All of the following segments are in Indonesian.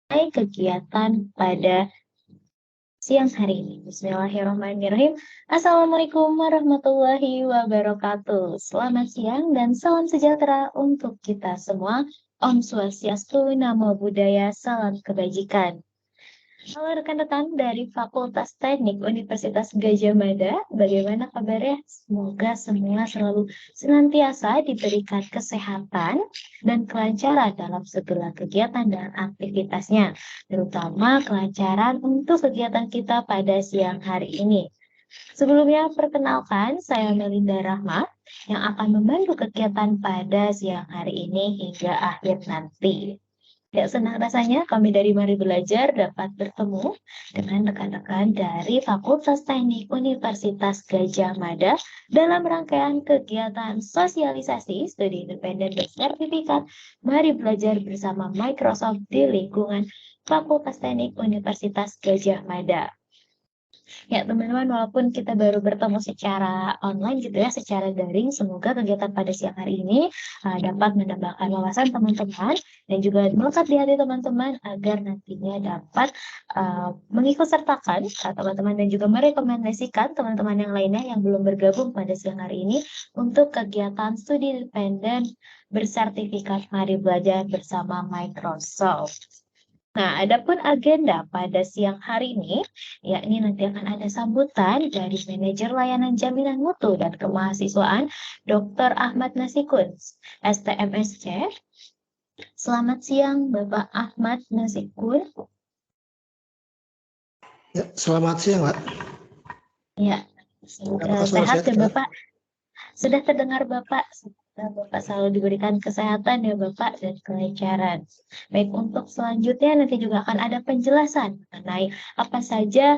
kegiatan pada siang hari ini. Bismillahirrahmanirrahim. Assalamualaikum warahmatullahi wabarakatuh. Selamat siang dan salam sejahtera untuk kita semua. Om Swastiastu, Namo Buddhaya, salam kebajikan. Halo rekan-rekan dari Fakultas Teknik Universitas Gadjah Mada, bagaimana kabarnya? Semoga semua selalu senantiasa diberikan kesehatan dan kelancaran dalam segala kegiatan dan aktivitasnya, terutama kelancaran untuk kegiatan kita pada siang hari ini. Sebelumnya, perkenalkan, saya Melinda Rahma yang akan membantu kegiatan pada siang hari ini hingga akhir nanti. Ya, senang rasanya kami dari Mari Belajar dapat bertemu dengan rekan-rekan dari Fakultas Teknik Universitas Gadjah Mada dalam rangkaian kegiatan sosialisasi studi independen bersertifikat Mari Belajar bersama Microsoft di lingkungan Fakultas Teknik Universitas Gadjah Mada. Ya, teman-teman, walaupun kita baru bertemu secara online gitu ya, secara daring, semoga kegiatan pada siang hari ini dapat menambahkan wawasan teman-teman dan juga melekat di hati teman-teman agar nantinya dapat mengikut sertakan teman-teman dan juga merekomendasikan teman-teman yang lainnya yang belum bergabung pada siang hari ini untuk kegiatan studi independen bersertifikat Mari Belajar bersama Microsoft. Nah, adapun agenda pada siang hari ini, yakni nanti akan ada sambutan dari Manajer Layanan Jaminan Mutu dan Kemahasiswaan, Dr. Ahmad Nasikun, STMSC. Selamat siang, Bapak Ahmad Nasikun. Ya, selamat siang, Pak. Ya, semoga Apakah suara sehat saya ya, terdengar? Bapak. Sudah terdengar Bapak, semoga Bapak selalu diberikan kesehatan ya Bapak dan kelancaran. Baik, untuk selanjutnya nanti juga akan ada penjelasan mengenai apa saja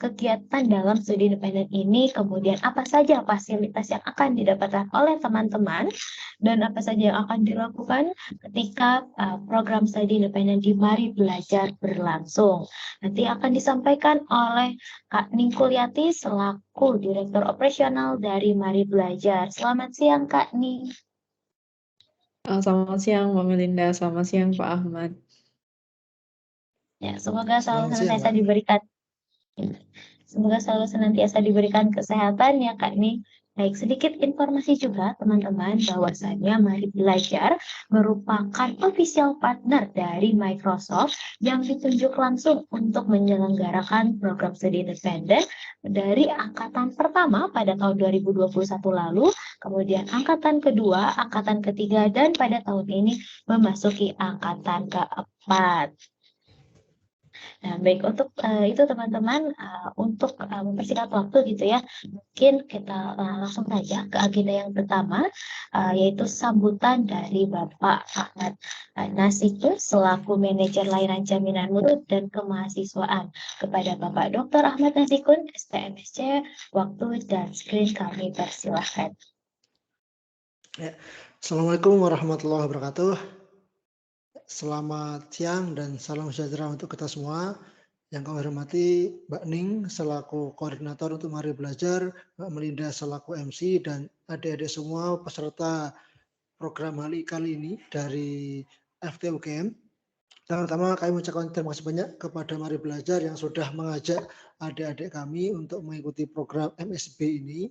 kegiatan dalam studi independen ini, kemudian apa saja fasilitas yang akan didapatkan oleh teman-teman, dan apa saja yang akan dilakukan ketika program studi independen di Mari Belajar berlangsung. Nanti akan disampaikan oleh Kak Ningkuliati selaku Direktur Operasional dari Mari Belajar. Selamat siang Kak Ning. Selamat siang Mbak Melinda, selamat siang Pak Ahmad. Ya, semoga selalu Selamat siang, senantiasa Pak. diberikan kesehatan ya Kak Ning. Baik, sedikit informasi juga teman-teman bahwasannya Mari Belajar merupakan official partner dari Microsoft yang ditunjuk langsung untuk menyelenggarakan program studi independen dari angkatan pertama pada tahun 2021 lalu, kemudian angkatan kedua, angkatan ketiga, dan pada tahun ini memasuki angkatan keempat. Nah, baik untuk itu teman-teman, untuk mempersingkat waktu gitu ya, mungkin kita langsung saja ke agenda yang pertama, yaitu sambutan dari Bapak Ahmad Nasikun selaku Manajer Layanan Jaminan Mutu dan Kemahasiswaan. Kepada Bapak Dr. Ahmad Nasikun, STMSC, waktu dan screen kami persilahkan. Ya. Assalamualaikum warahmatullahi wabarakatuh. Selamat siang dan salam sejahtera untuk kita semua. Yang kami hormati Mbak Ning selaku koordinator untuk Mari Belajar, Mbak Melinda selaku MC, dan adik-adik semua peserta program kali ini dari FTUGM. Pertama kami mengucapkan terima kasih banyak kepada Mari Belajar yang sudah mengajak adik-adik kami untuk mengikuti program MSB ini.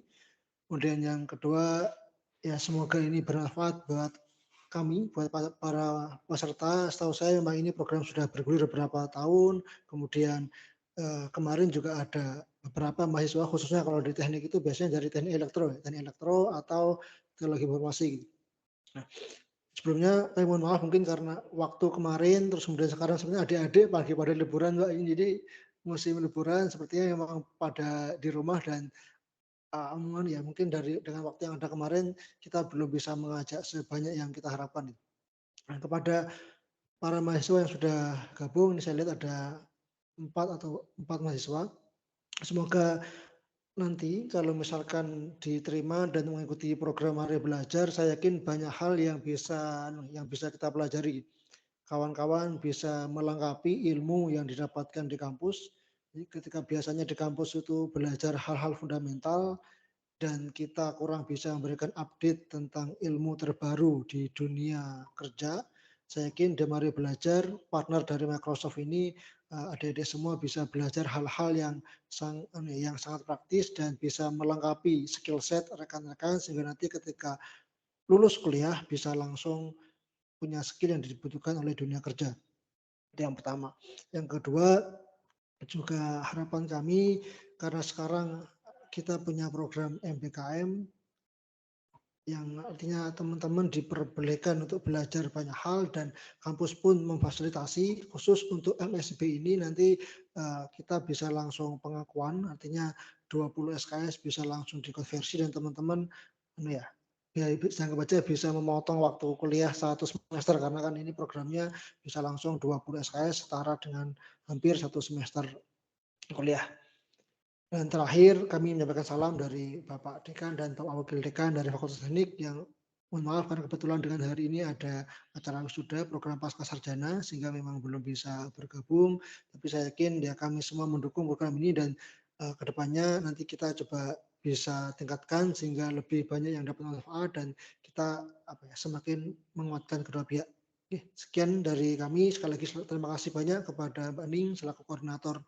Kemudian yang kedua, ya semoga ini bermanfaat buat kami, buat para peserta. Setahu saya memang ini program sudah bergulir beberapa tahun. Kemudian kemarin juga ada beberapa mahasiswa, khususnya kalau di teknik itu biasanya dari teknik elektro atau teknologi informasi. Nah, sebelumnya saya mohon maaf mungkin karena waktu kemarin terus kemudian sekarang sebenarnya adik-adik pagi pada liburan Mbak, ini jadi musim liburan sepertinya memang pada di rumah dan ya mungkin dengan waktu yang ada kemarin kita belum bisa mengajak sebanyak yang kita harapkan. Nah, kepada para mahasiswa yang sudah gabung, ini saya lihat ada 4 mahasiswa. Semoga nanti kalau misalkan diterima dan mengikuti program Mari Belajar, saya yakin banyak hal yang bisa kita pelajari. Kawan-kawan bisa melengkapi ilmu yang didapatkan di kampus. Ketika biasanya di kampus itu belajar hal-hal fundamental dan kita kurang bisa memberikan update tentang ilmu terbaru di dunia kerja, Saya yakin di Mari Belajar, partner dari Microsoft ini, adik-adik semua bisa belajar hal-hal yang sangat praktis dan bisa melengkapi skill set rekan-rekan sehingga nanti ketika lulus kuliah bisa langsung punya skill yang dibutuhkan oleh dunia kerja. Itu yang pertama. Yang kedua, juga harapan kami karena sekarang kita punya program MBKM yang artinya teman-teman diperbolehkan untuk belajar banyak hal dan kampus pun memfasilitasi khusus untuk MSB ini nanti kita bisa langsung pengakuan, artinya 20 SKS bisa langsung dikonversi dan teman-teman ya anggap aja bisa memotong waktu kuliah 1 semester karena kan ini programnya bisa langsung 20 SKS setara dengan hampir 1 semester kuliah. Dan terakhir kami menyampaikan salam dari Bapak Dekan dan Bapak Wakil Dekan dari Fakultas Teknik yang mohon maaf karena kebetulan dengan hari ini ada acara wisuda program pasca sarjana sehingga memang belum bisa bergabung. Tapi saya yakin ya kami semua mendukung program ini dan kedepannya nanti kita coba bisa tingkatkan sehingga lebih banyak yang dapat manfaat dan kita semakin menguatkan kedua pihak. Oke, sekian dari kami. Sekali lagi terima kasih banyak kepada Mbak Ning selaku koordinator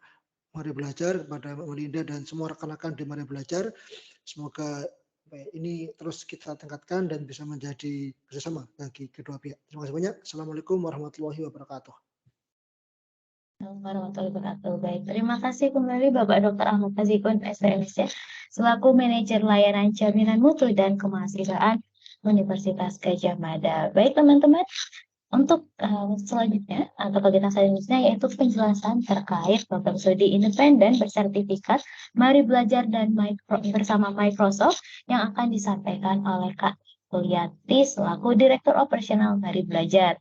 Mari Belajar, kepada Mbak Melinda dan semua rekan-rekan di Mari Belajar. Semoga ini terus kita tingkatkan dan bisa menjadi kerjasama bagi kedua pihak. Terima kasih banyak. Assalamualaikum warahmatullahi wabarakatuh. Warahmatullahi wabarakatuh. Baik, terima kasih kembali Bapak Dr. Ahmad Azikun, STMC, selaku Manajer Layanan Jaminan Mutu dan Kemahasiswaan Universitas Gadjah Mada. Baik teman-teman, untuk selanjutnya atau kegiatan selanjutnya yaitu penjelasan terkait program studi independen bersertifikat Mari Belajar dan bersama Microsoft yang akan disampaikan oleh Kak Kuliati selaku Direktur Operasional Mari Belajar.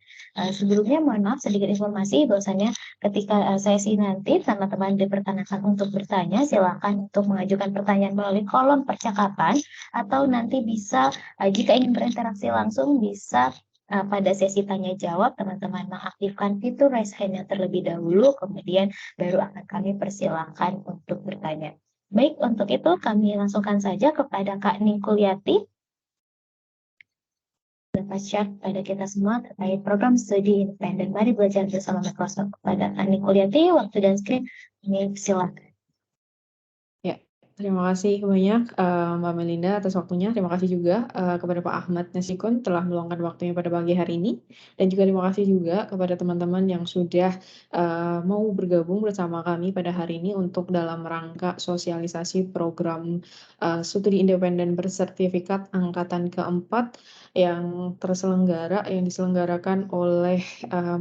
Sebelumnya mohon maaf sedikit informasi bahwasannya ketika sesi nanti teman-teman diperkenankan untuk bertanya, silakan untuk mengajukan pertanyaan melalui kolom percakapan atau nanti bisa jika ingin berinteraksi langsung bisa pada sesi tanya jawab teman-teman mengaktifkan fitur raise hand-nya terlebih dahulu, kemudian baru akan kami persilakan untuk bertanya. Baik, untuk itu kami langsungkan saja kepada Kak Ning Kuliati. Dapat share pada kita semua terkait program studi independen Mari Belajar bersama Microsoft. Kepada Kak Ning Kuliati, waktu dan screen kami silakan. Terima kasih banyak Mbak Melinda atas waktunya. Terima kasih juga kepada Pak Ahmad Nasikun telah meluangkan waktunya pada pagi hari ini. Dan juga terima kasih juga kepada teman-teman yang sudah mau bergabung bersama kami pada hari ini untuk dalam rangka sosialisasi program studi independen bersertifikat angkatan keempat yang diselenggarakan oleh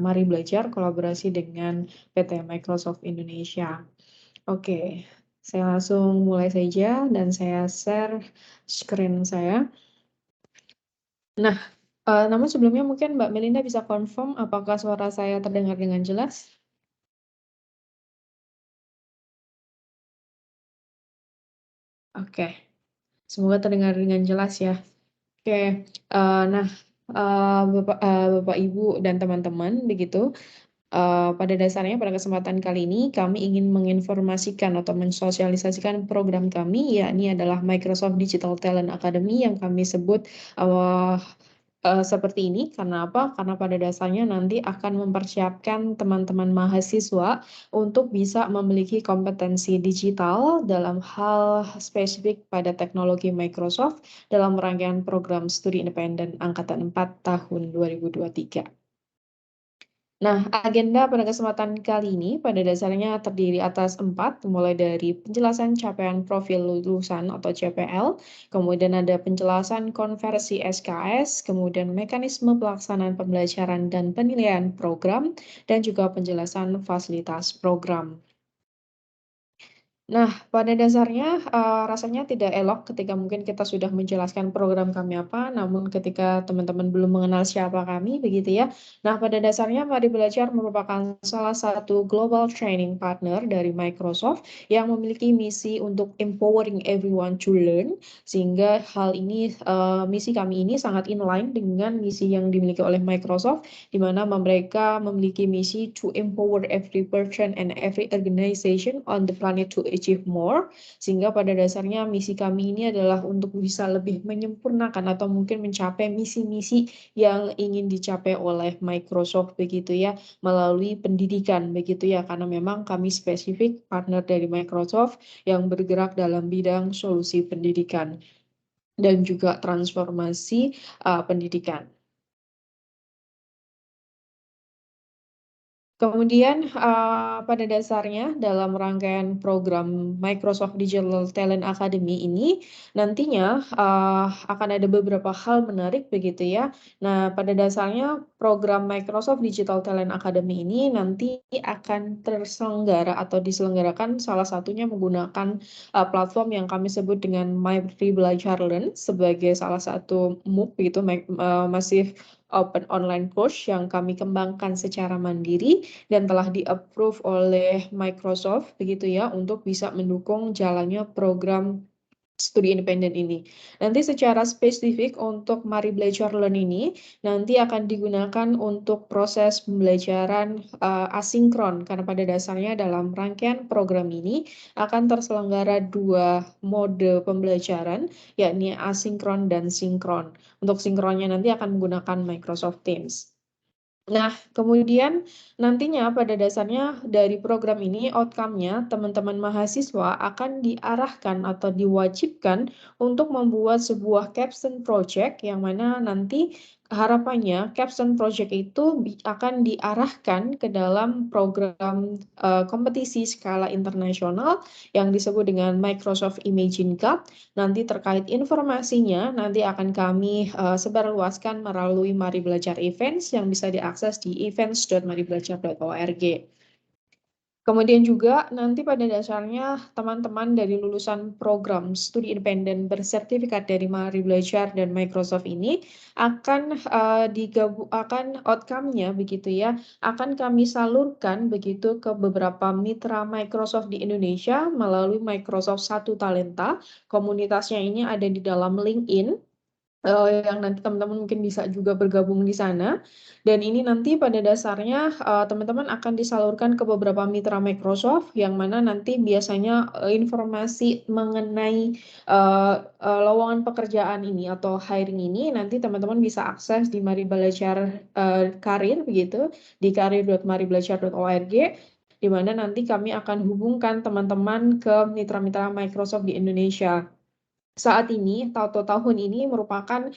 Mari Belajar kolaborasi dengan PT Microsoft Indonesia. Oke. Saya langsung mulai saja dan saya share screen saya. Nah, namun sebelumnya mungkin Mbak Melinda bisa confirm apakah suara saya terdengar dengan jelas? Oke, semoga terdengar dengan jelas ya. Oke, nah Bapak Ibu dan teman-teman begitu. Pada dasarnya pada kesempatan kali ini kami ingin menginformasikan atau mensosialisasikan program kami, yakni adalah Microsoft Digital Talent Academy yang kami sebut seperti ini. Karena apa? Karena pada dasarnya nanti akan mempersiapkan teman-teman mahasiswa untuk bisa memiliki kompetensi digital dalam hal spesifik pada teknologi Microsoft dalam rangkaian program studi independen Angkatan 4 tahun 2023. Nah, agenda pada kesempatan kali ini pada dasarnya terdiri atas 4, mulai dari penjelasan capaian profil lulusan atau CPL, kemudian ada penjelasan konversi SKS, kemudian mekanisme pelaksanaan pembelajaran dan penilaian program, dan juga penjelasan fasilitas program. Nah, pada dasarnya rasanya tidak elok ketika mungkin kita sudah menjelaskan program kami apa, namun ketika teman-teman belum mengenal siapa kami, begitu ya. Nah, pada dasarnya Mari Belajar merupakan salah satu global training partner dari Microsoft yang memiliki misi untuk empowering everyone to learn, sehingga hal ini, misi kami ini sangat inline dengan misi yang dimiliki oleh Microsoft, di mana mereka memiliki misi to empower every person and every organization on the planet to achieve more, sehingga pada dasarnya misi kami ini adalah untuk bisa lebih menyempurnakan atau mungkin mencapai misi-misi yang ingin dicapai oleh Microsoft begitu ya, melalui pendidikan begitu ya, karena memang kami spesifik partner dari Microsoft yang bergerak dalam bidang solusi pendidikan dan juga transformasi pendidikan. Kemudian pada dasarnya dalam rangkaian program Microsoft Digital Talent Academy ini nantinya akan ada beberapa hal menarik begitu ya. Nah, pada dasarnya program Microsoft Digital Talent Academy ini nanti akan terselenggara atau diselenggarakan salah satunya menggunakan platform yang kami sebut dengan Mari Belajar Learn sebagai salah satu MOOC begitu, Massive Open Online Course yang kami kembangkan secara mandiri dan telah di-approve oleh Microsoft begitu ya untuk bisa mendukung jalannya program studi independen ini. Nanti secara spesifik untuk Mari Belajar Learn ini nanti akan digunakan untuk proses pembelajaran asinkron karena pada dasarnya dalam rangkaian program ini akan terselenggara 2 mode pembelajaran yakni asinkron dan sinkron. Untuk sinkronnya nanti akan menggunakan Microsoft Teams. Nah, kemudian nantinya pada dasarnya dari program ini outcome-nya teman-teman mahasiswa akan diarahkan atau diwajibkan untuk membuat sebuah capstone project yang mana nanti harapannya capstone project itu akan diarahkan ke dalam program kompetisi skala internasional yang disebut dengan Microsoft Imagine Cup. Nanti terkait informasinya nanti akan kami sebarluaskan melalui Mari Belajar Events yang bisa diakses di events.maribelajar.org. Kemudian juga nanti pada dasarnya teman-teman dari lulusan program studi independen bersertifikat dari Mari Belajar dan Microsoft ini akan akan outcome-nya begitu ya, akan kami salurkan begitu ke beberapa mitra Microsoft di Indonesia melalui Microsoft Satu Talenta. Komunitasnya ini ada di dalam LinkedIn. Yang nanti teman-teman mungkin bisa juga bergabung di sana. Dan ini nanti pada dasarnya teman-teman akan disalurkan ke beberapa mitra Microsoft yang mana nanti biasanya informasi mengenai lowongan pekerjaan ini atau hiring ini nanti teman-teman bisa akses di Mari Belajar Karir begitu di karir.maribelajar.org di mana nanti kami akan hubungkan teman-teman ke mitra-mitra Microsoft di Indonesia. Saat ini, tahun ini merupakan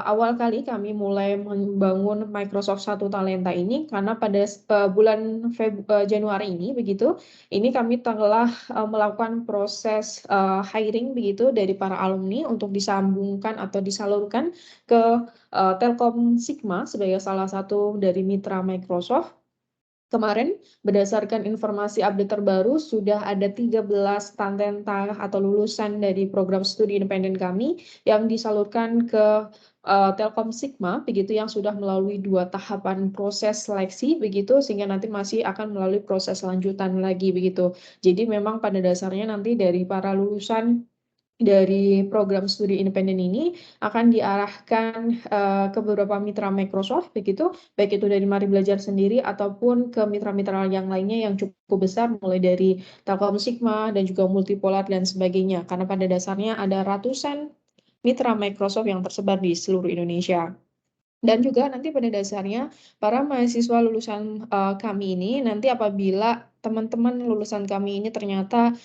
awal kali kami mulai membangun Microsoft Satu Talenta ini karena pada bulan Januari ini begitu, ini kami telah melakukan proses hiring begitu dari para alumni untuk disambungkan atau disalurkan ke Telkom Sigma sebagai salah satu dari mitra Microsoft. Kemarin, berdasarkan informasi update terbaru, sudah ada 13 talenta atau lulusan dari program studi independen kami yang disalurkan ke Telkom Sigma, begitu yang sudah melalui 2 tahapan proses seleksi, begitu sehingga nanti masih akan melalui proses lanjutan lagi, begitu. Jadi memang pada dasarnya nanti dari para lulusan dari program studi independen ini akan diarahkan ke beberapa mitra Microsoft begitu, baik itu dari Mari Belajar sendiri ataupun ke mitra-mitra yang lainnya yang cukup besar mulai dari Telkom Sigma dan juga Multipolar dan sebagainya. Karena pada dasarnya ada ratusan mitra Microsoft yang tersebar di seluruh Indonesia. Dan juga nanti pada dasarnya para mahasiswa lulusan kami ini nanti apabila teman-teman lulusan kami ini ternyata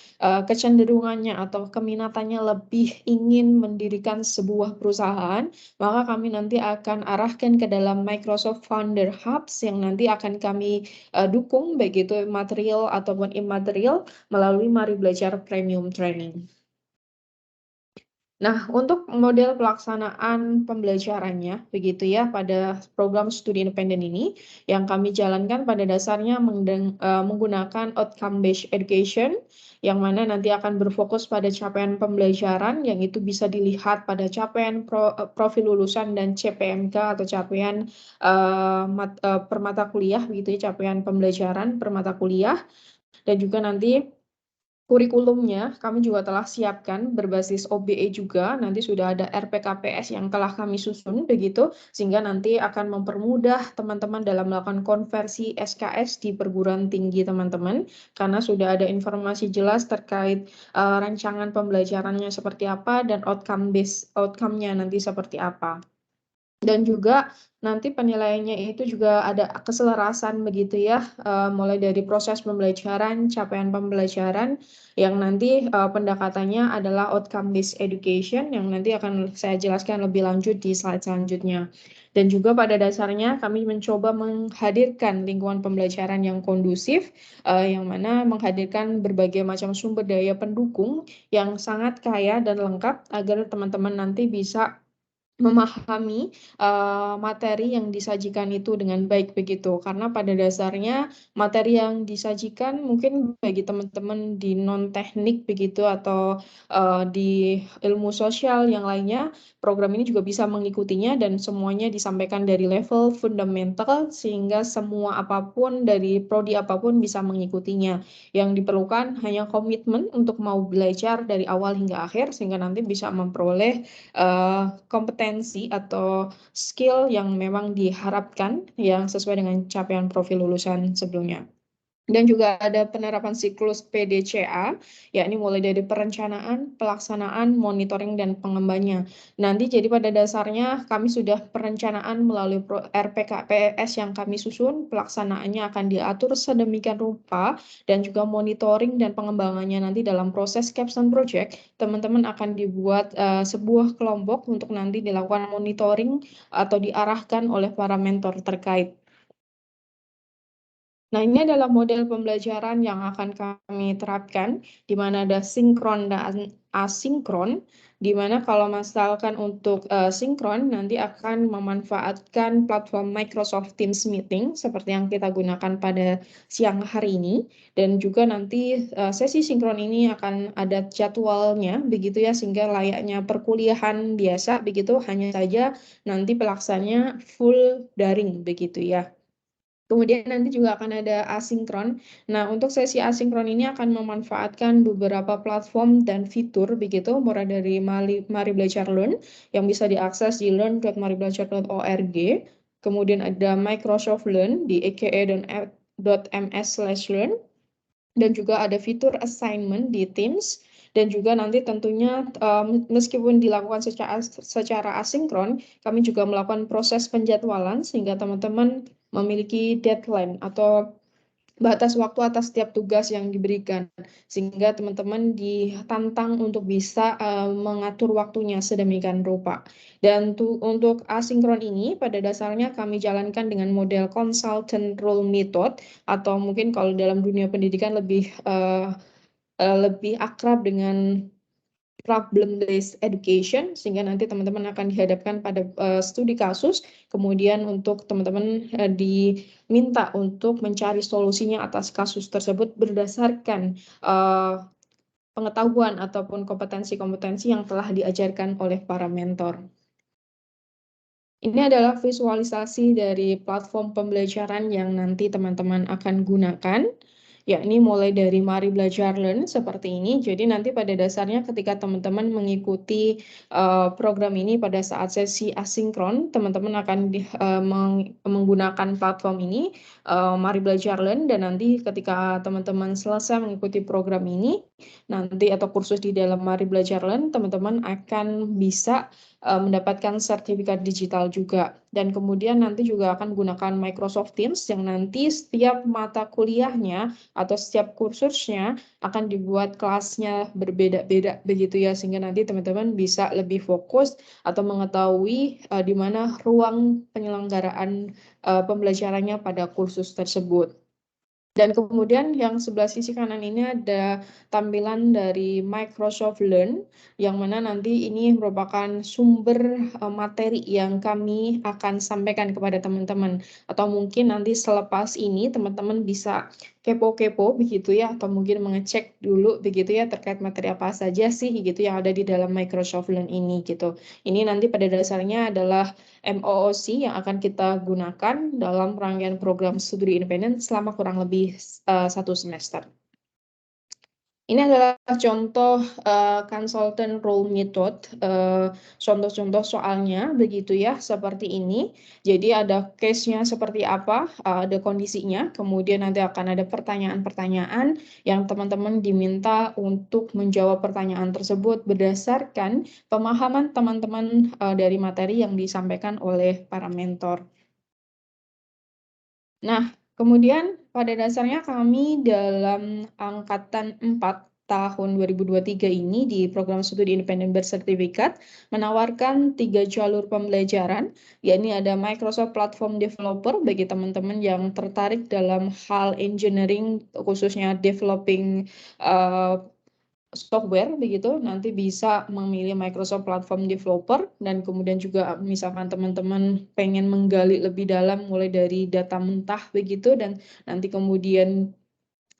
kecenderungannya atau keminatannya lebih ingin mendirikan sebuah perusahaan, maka kami nanti akan arahkan ke dalam Microsoft Founder Hubs yang nanti akan kami dukung baik itu material ataupun immaterial melalui Mari Belajar Premium Training. Nah, untuk model pelaksanaan pembelajarannya, begitu ya, pada program studi independen ini, yang kami jalankan pada dasarnya menggunakan outcome-based education, yang mana nanti akan berfokus pada capaian pembelajaran, yang itu bisa dilihat pada capaian profil lulusan dan CPMK atau capaian per mata kuliah, begitu ya, capaian pembelajaran per mata kuliah, dan juga nanti kurikulumnya kami juga telah siapkan berbasis OBE juga, nanti sudah ada RPKPS yang telah kami susun begitu, sehingga nanti akan mempermudah teman-teman dalam melakukan konversi SKS di perguruan tinggi teman-teman, karena sudah ada informasi jelas terkait rancangan pembelajarannya seperti apa dan outcome-nya nanti seperti apa. Dan juga nanti penilaiannya itu juga ada keselarasan begitu ya, mulai dari proses pembelajaran, capaian pembelajaran, yang nanti pendekatannya adalah outcome based education, yang nanti akan saya jelaskan lebih lanjut di slide selanjutnya. Dan juga pada dasarnya kami mencoba menghadirkan lingkungan pembelajaran yang kondusif, yang mana menghadirkan berbagai macam sumber daya pendukung yang sangat kaya dan lengkap agar teman-teman nanti bisa memahami materi yang disajikan itu dengan baik begitu. Karena pada dasarnya materi yang disajikan mungkin bagi teman-teman di non-teknik begitu atau di ilmu sosial yang lainnya, program ini juga bisa mengikutinya dan semuanya disampaikan dari level fundamental sehingga semua apapun dari prodi apapun bisa mengikutinya. Yang diperlukan hanya komitmen untuk mau belajar dari awal hingga akhir sehingga nanti bisa memperoleh kompetensi atau skill yang memang diharapkan yang sesuai dengan capaian profil lulusan sebelumnya. Dan juga ada penerapan siklus PDCA, yakni mulai dari perencanaan, pelaksanaan, monitoring, dan pengembangannya. Nanti jadi pada dasarnya kami sudah perencanaan melalui RPKPS yang kami susun, pelaksanaannya akan diatur sedemikian rupa, dan juga monitoring dan pengembangannya nanti dalam proses capstone project, teman-teman akan dibuat sebuah kelompok untuk nanti dilakukan monitoring atau diarahkan oleh para mentor terkait. Nah, ini adalah model pembelajaran yang akan kami terapkan, di mana ada sinkron dan asinkron, di mana kalau misalkan untuk sinkron, nanti akan memanfaatkan platform Microsoft Teams Meeting, seperti yang kita gunakan pada siang hari ini, dan juga nanti sesi sinkron ini akan ada jadwalnya, begitu ya, sehingga layaknya perkuliahan biasa, begitu, hanya saja nanti pelaksananya full daring, begitu ya. Kemudian nanti juga akan ada asinkron. Nah, untuk sesi asinkron ini akan memanfaatkan beberapa platform dan fitur begitu, mulai dari Mari Belajar Learn yang bisa diakses di learn.maribelajar.org. Kemudian ada Microsoft Learn di eke.ms/learn. Dan juga ada fitur assignment di Teams. Dan juga nanti tentunya meskipun dilakukan secara asinkron, kami juga melakukan proses penjadwalan sehingga teman-teman memiliki deadline atau batas waktu atas setiap tugas yang diberikan, sehingga teman-teman ditantang untuk bisa mengatur waktunya sedemikian rupa. Dan untuk asinkron ini pada dasarnya kami jalankan dengan model consultant role method, atau mungkin kalau dalam dunia pendidikan lebih akrab dengan problem based education, sehingga nanti teman-teman akan dihadapkan pada studi kasus, kemudian untuk teman-teman diminta untuk mencari solusinya atas kasus tersebut berdasarkan pengetahuan ataupun kompetensi-kompetensi yang telah diajarkan oleh para mentor. Ini adalah visualisasi dari platform pembelajaran yang nanti teman-teman akan gunakan, yakni mulai dari Mari Belajar Learn seperti ini. Jadi nanti pada dasarnya ketika teman-teman mengikuti program ini pada saat sesi asinkron, teman-teman akan menggunakan platform ini, Mari Belajar Learn, dan nanti ketika teman-teman selesai mengikuti program ini, nanti atau kursus di dalam Mari Belajar Learn, teman-teman akan bisa mendapatkan sertifikat digital juga. Dan kemudian nanti juga akan menggunakan Microsoft Teams yang nanti setiap mata kuliahnya atau setiap kursusnya akan dibuat kelasnya berbeda-beda begitu ya, sehingga nanti teman-teman bisa lebih fokus atau mengetahui di mana ruang penyelenggaraan pembelajarannya pada kursus tersebut. Dan kemudian yang sebelah sisi kanan ini ada tampilan dari Microsoft Learn, yang mana nanti ini merupakan sumber materi yang kami akan sampaikan kepada teman-teman. Atau mungkin nanti selepas ini teman-teman bisa kepo-kepo begitu ya, atau mungkin mengecek dulu begitu ya terkait materi apa saja sih gitu yang ada di dalam Microsoft Learn ini gitu. Ini nanti pada dasarnya adalah MOOC yang akan kita gunakan dalam rangkaian program studi independen selama kurang lebih 1 semester. Ini adalah contoh consultant role method, contoh-contoh soalnya begitu ya, seperti ini. Jadi ada case-nya seperti apa, ada kondisinya, kemudian nanti akan ada pertanyaan-pertanyaan yang teman-teman diminta untuk menjawab pertanyaan tersebut berdasarkan pemahaman teman-teman dari materi yang disampaikan oleh para mentor. Nah, kemudian pada dasarnya kami dalam angkatan 4 tahun 2023 ini di program studi independen bersertifikat menawarkan 3 jalur pembelajaran, yakni ada Microsoft Platform Developer bagi teman-teman yang tertarik dalam hal engineering, khususnya developing software begitu, nanti bisa memilih Microsoft Platform Developer, dan kemudian juga misalkan teman-teman pengen menggali lebih dalam mulai dari data mentah begitu, dan nanti kemudian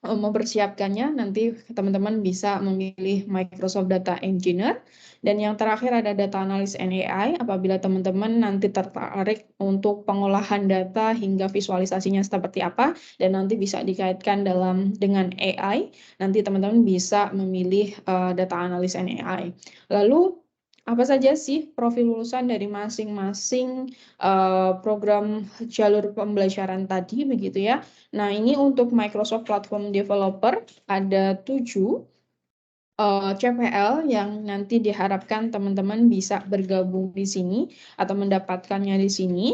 mempersiapkannya, nanti teman-teman bisa memilih Microsoft Data Engineer. Dan yang terakhir ada Data Analysis and AI, apabila teman-teman nanti tertarik untuk pengolahan data hingga visualisasinya seperti apa, dan nanti bisa dikaitkan dengan AI, nanti teman-teman bisa memilih Data Analysis and AI. Lalu, apa saja sih profil lulusan dari masing-masing program jalur pembelajaran tadi, begitu ya. Nah, ini untuk Microsoft Platform Developer ada 7 CPL yang nanti diharapkan teman-teman bisa bergabung di sini atau mendapatkannya di sini.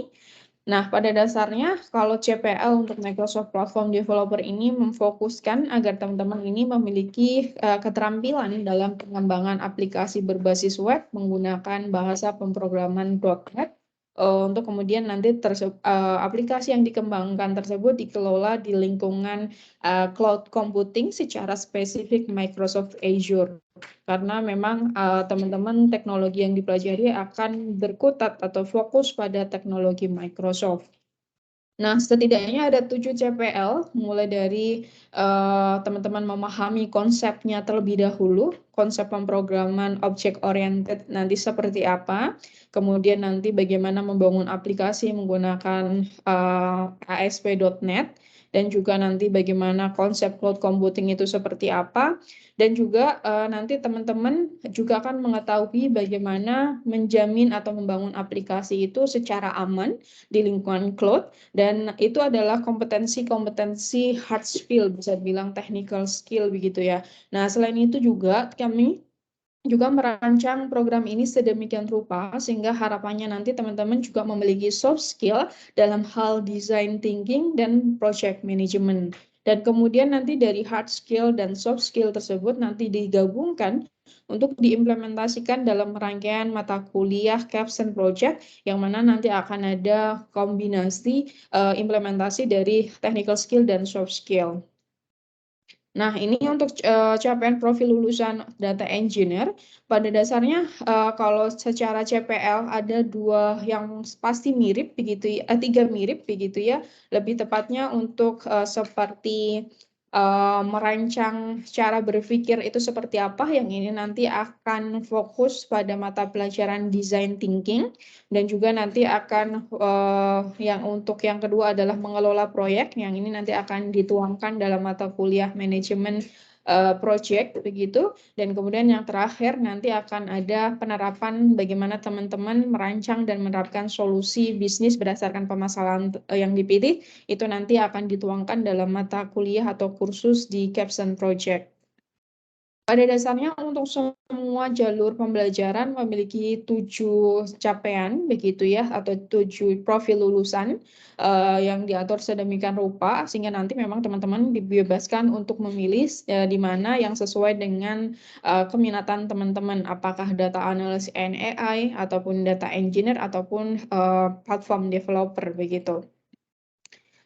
Nah, pada dasarnya kalau CPL untuk Microsoft Platform Developer ini memfokuskan agar teman-teman ini memiliki keterampilan dalam pengembangan aplikasi berbasis web menggunakan bahasa pemrograman .NET, untuk kemudian nanti aplikasi yang dikembangkan tersebut dikelola di lingkungan cloud computing secara spesifik Microsoft Azure. Karena memang teman-teman teknologi yang dipelajari akan berkutat atau fokus pada teknologi Microsoft. Nah, setidaknya ada 7 CPL, mulai dari teman-teman memahami konsepnya terlebih dahulu, konsep pemrograman object oriented nanti seperti apa, kemudian nanti bagaimana membangun aplikasi menggunakan ASP.NET, dan juga nanti bagaimana konsep cloud computing itu seperti apa, dan juga nanti teman-teman juga akan mengetahui bagaimana menjamin atau membangun aplikasi itu secara aman di lingkungan cloud, dan itu adalah kompetensi-kompetensi hard skill, bisa dibilang technical skill begitu ya. Nah, selain itu juga kami juga merancang program ini sedemikian rupa sehingga harapannya nanti teman-teman juga memiliki soft skill dalam hal design thinking dan project management. Dan kemudian nanti dari hard skill dan soft skill tersebut nanti digabungkan untuk diimplementasikan dalam rangkaian mata kuliah capstone project, yang mana nanti akan ada kombinasi implementasi dari technical skill dan soft skill. Nah, ini untuk capaian profil lulusan data engineer. Pada dasarnya kalau secara CPL ada 2 yang pasti mirip begitu ya, 3 mirip begitu ya. Lebih tepatnya untuk seperti merancang cara berpikir itu seperti apa, yang ini nanti akan fokus pada mata pelajaran design thinking, dan juga nanti akan yang untuk yang kedua adalah mengelola proyek, yang ini nanti akan dituangkan dalam mata kuliah manajemen project begitu. Dan kemudian yang terakhir nanti akan ada penerapan bagaimana teman-teman merancang dan menerapkan solusi bisnis berdasarkan permasalahan yang dipilih, itu nanti akan dituangkan dalam mata kuliah atau kursus di capstone project. Pada dasarnya untuk semua jalur pembelajaran memiliki 7 capaian begitu ya, atau 7 profil lulusan yang diatur sedemikian rupa sehingga nanti memang teman-teman dibebaskan untuk memilih di mana yang sesuai dengan keminatan teman-teman, apakah data analysis and AI ataupun data engineer ataupun platform developer begitu.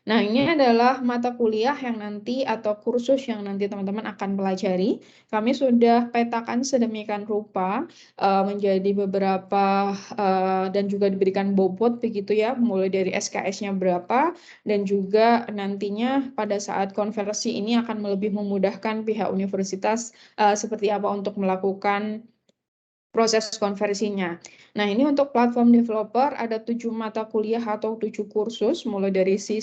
Nah, ini adalah mata kuliah yang nanti atau kursus yang nanti teman-teman akan pelajari. Kami sudah petakan sedemikian rupa menjadi beberapa dan juga diberikan bobot begitu ya, mulai dari SKS-nya berapa, dan juga nantinya pada saat konversi ini akan lebih memudahkan pihak universitas seperti apa untuk melakukan proses konversinya. Nah, ini untuk platform developer ada 7 mata kuliah atau 7 kursus, mulai dari C#,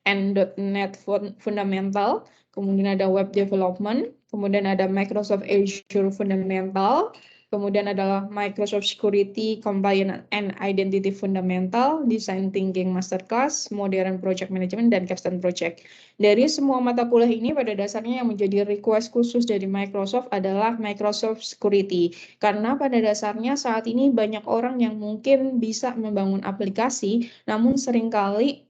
and .NET Fundamental, kemudian ada Web Development, kemudian ada Microsoft Azure Fundamental, kemudian adalah Microsoft Security, Compliance and Identity Fundamental, Design Thinking Masterclass, Modern Project Management, dan Capstone Project. Dari semua mata kuliah ini pada dasarnya yang menjadi request khusus dari Microsoft adalah Microsoft Security. Karena pada dasarnya saat ini banyak orang yang mungkin bisa membangun aplikasi, namun seringkali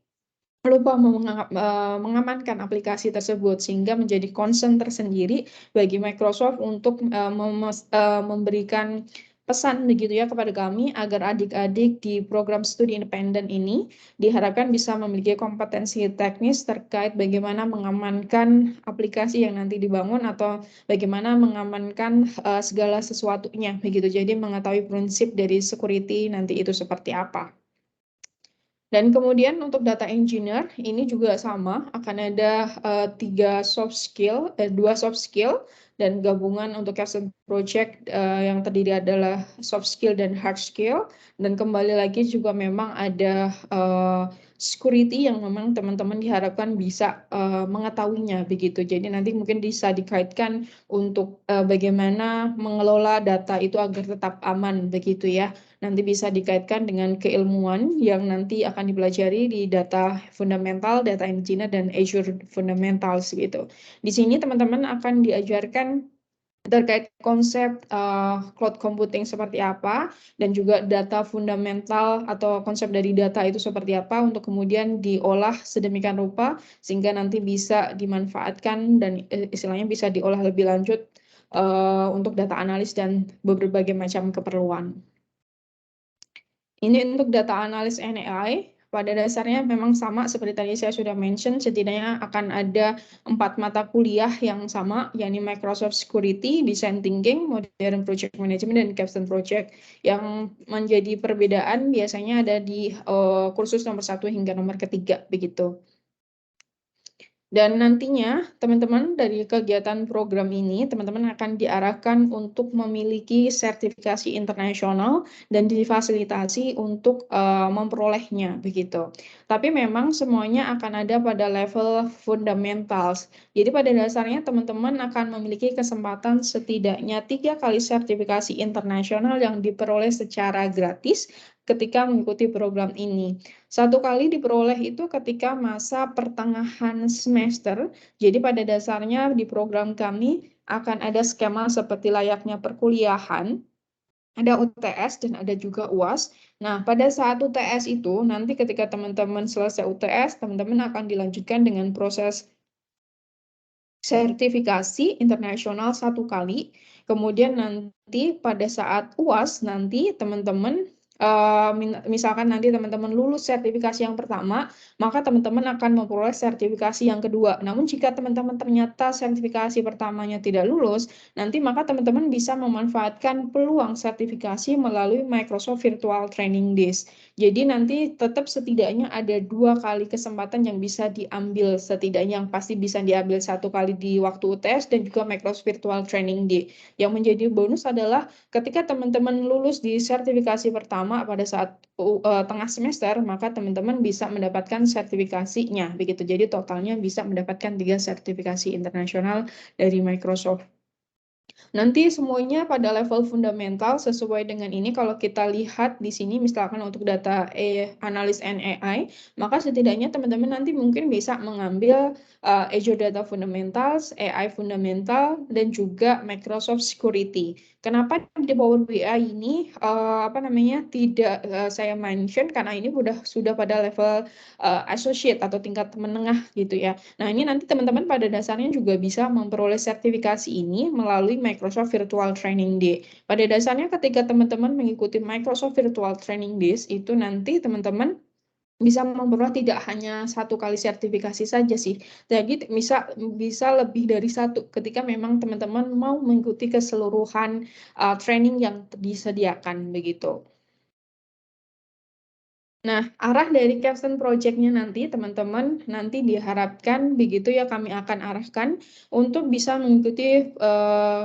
lupa mengamankan aplikasi tersebut, sehingga menjadi concern tersendiri bagi Microsoft untuk memberikan pesan begitu ya kepada kami agar adik-adik di program studi independen ini diharapkan bisa memiliki kompetensi teknis terkait bagaimana mengamankan aplikasi yang nanti dibangun atau bagaimana mengamankan segala sesuatunya begitu. Jadi mengetahui prinsip dari security nanti itu seperti apa. Dan kemudian untuk data engineer ini juga sama, akan ada 2 soft skill dan gabungan untuk capstone project yang terdiri adalah soft skill dan hard skill. Dan kembali lagi juga memang ada security yang memang teman-teman diharapkan bisa mengetahuinya begitu. Jadi nanti mungkin bisa dikaitkan untuk bagaimana mengelola data itu agar tetap aman begitu ya. Nanti bisa dikaitkan dengan keilmuan yang nanti akan dipelajari di data fundamental, data engineer, dan Azure fundamentals gitu. Di sini teman-teman akan diajarkan terkait konsep cloud computing seperti apa, dan juga data fundamental atau konsep dari data itu seperti apa untuk kemudian diolah sedemikian rupa sehingga nanti bisa dimanfaatkan dan istilahnya bisa diolah lebih lanjut untuk data analis dan berbagai macam keperluan. Ini untuk data analis and AI. Pada dasarnya memang sama seperti tadi saya sudah mention, setidaknya akan ada 4 mata kuliah yang sama, yakni Microsoft Security, Design Thinking, Modern Project Management, dan Capstone Project. Yang menjadi perbedaan biasanya ada di kursus nomor 1 hingga nomor 3 begitu. Dan nantinya teman-teman dari kegiatan program ini, teman-teman akan diarahkan untuk memiliki sertifikasi internasional dan difasilitasi untuk memperolehnya begitu. Tapi memang semuanya akan ada pada level fundamentals. Jadi pada dasarnya teman-teman akan memiliki kesempatan setidaknya 3 kali sertifikasi internasional yang diperoleh secara gratis ketika mengikuti program ini. 1 kali diperoleh itu ketika masa pertengahan semester. Jadi pada dasarnya di program kami akan ada skema seperti layaknya perkuliahan. Ada UTS dan ada juga UAS. Nah, pada saat UTS itu, nanti ketika teman-teman selesai UTS, teman-teman akan dilanjutkan dengan proses sertifikasi internasional 1 kali. Kemudian nanti pada saat UAS, nanti teman-teman misalkan nanti teman-teman lulus sertifikasi yang pertama, maka teman-teman akan memperoleh sertifikasi yang kedua. Namun jika teman-teman ternyata sertifikasi pertamanya tidak lulus, nanti maka teman-teman bisa memanfaatkan peluang sertifikasi melalui Microsoft Virtual Training Days. Jadi nanti tetap setidaknya ada 2 kali kesempatan yang bisa diambil, setidaknya yang pasti bisa diambil 1 kali di waktu UTS dan juga Microsoft Virtual Training Day. Yang menjadi bonus adalah ketika teman-teman lulus di sertifikasi pertama pada saat tengah semester, maka teman-teman bisa mendapatkan sertifikasinya begitu. Jadi totalnya bisa mendapatkan 3 sertifikasi internasional dari Microsoft. Nanti semuanya pada level fundamental sesuai dengan ini. Kalau kita lihat di sini misalkan untuk data analis and AI, maka setidaknya teman-teman nanti mungkin bisa mengambil Azure Data Fundamentals, AI Fundamental, dan juga Microsoft Security. Kenapa di Power BI ini tidak saya mention karena ini sudah pada level associate atau tingkat menengah gitu ya. Nah, ini nanti teman-teman pada dasarnya juga bisa memperoleh sertifikasi ini melalui Microsoft Virtual Training Day. Pada dasarnya ketika teman-teman mengikuti Microsoft Virtual Training Days, itu nanti teman-teman bisa memperoleh tidak hanya 1 kali sertifikasi saja sih. Jadi bisa lebih dari 1 ketika memang teman-teman mau mengikuti keseluruhan training yang disediakan begitu. Nah, arah dari capstone project-nya nanti teman-teman nanti diharapkan begitu ya kami akan arahkan untuk bisa mengikuti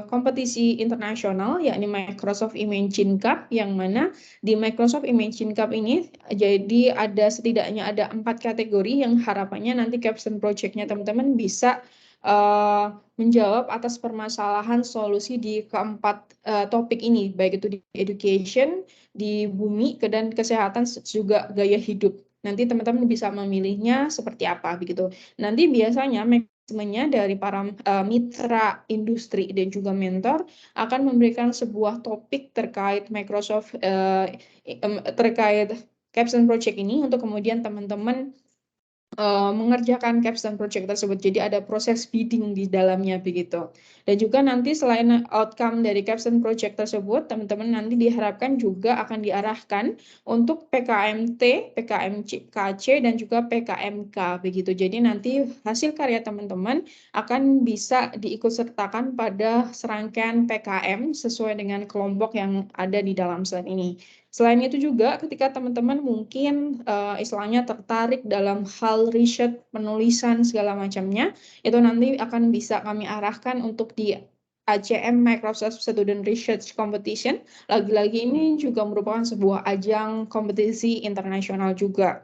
kompetisi internasional yakni Microsoft Imagine Cup, yang mana di Microsoft Imagine Cup ini jadi setidaknya ada 4 kategori yang harapannya nanti capstone project-nya teman-teman bisa menjawab atas permasalahan solusi di keempat topik ini, baik itu di education, di bumi, dan kesehatan, juga gaya hidup. Nanti teman-teman bisa memilihnya seperti apa begitu. Nanti biasanya mekanismenya dari para mitra industri dan juga mentor akan memberikan sebuah topik terkait Microsoft terkait capstone project ini untuk kemudian teman-teman mengerjakan capstone project tersebut. Jadi ada proses bidding di dalamnya begitu. Dan juga nanti selain outcome dari capstone project tersebut, teman-teman nanti diharapkan juga akan diarahkan untuk PKMT, PKMKC, dan juga PKMK begitu. Jadi nanti hasil karya teman-teman akan bisa diikutsertakan pada serangkaian PKM sesuai dengan kelompok yang ada di dalam slide ini. Selain itu juga ketika teman-teman mungkin istilahnya tertarik dalam hal riset, penulisan segala macamnya, itu nanti akan bisa kami arahkan untuk di ACM Microsoft Student Research Competition. Lagi-lagi ini juga merupakan sebuah ajang kompetisi internasional juga.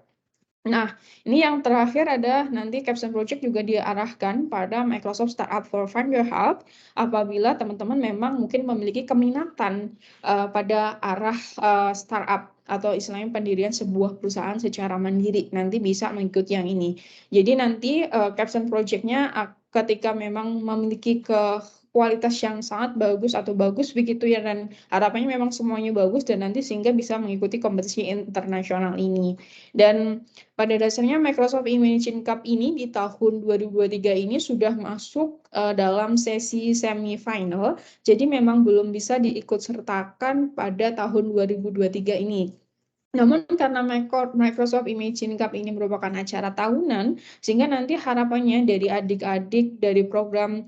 Nah, ini yang terakhir ada nanti capstone project juga diarahkan pada Microsoft Startup for Founder Hub apabila teman-teman memang mungkin memiliki keminatan pada arah startup atau istilahnya pendirian sebuah perusahaan secara mandiri, nanti bisa mengikuti yang ini. Jadi nanti capstone project-nya ketika memang memiliki kualitas yang sangat bagus atau bagus begitu ya, dan harapannya memang semuanya bagus dan nanti sehingga bisa mengikuti kompetisi internasional ini. Dan pada dasarnya Microsoft Imagine Cup ini di tahun 2023 ini sudah masuk dalam sesi semifinal, jadi memang belum bisa diikutsertakan pada tahun 2023 ini. Namun karena Microsoft Imagine Cup ini merupakan acara tahunan, sehingga nanti harapannya dari adik-adik dari program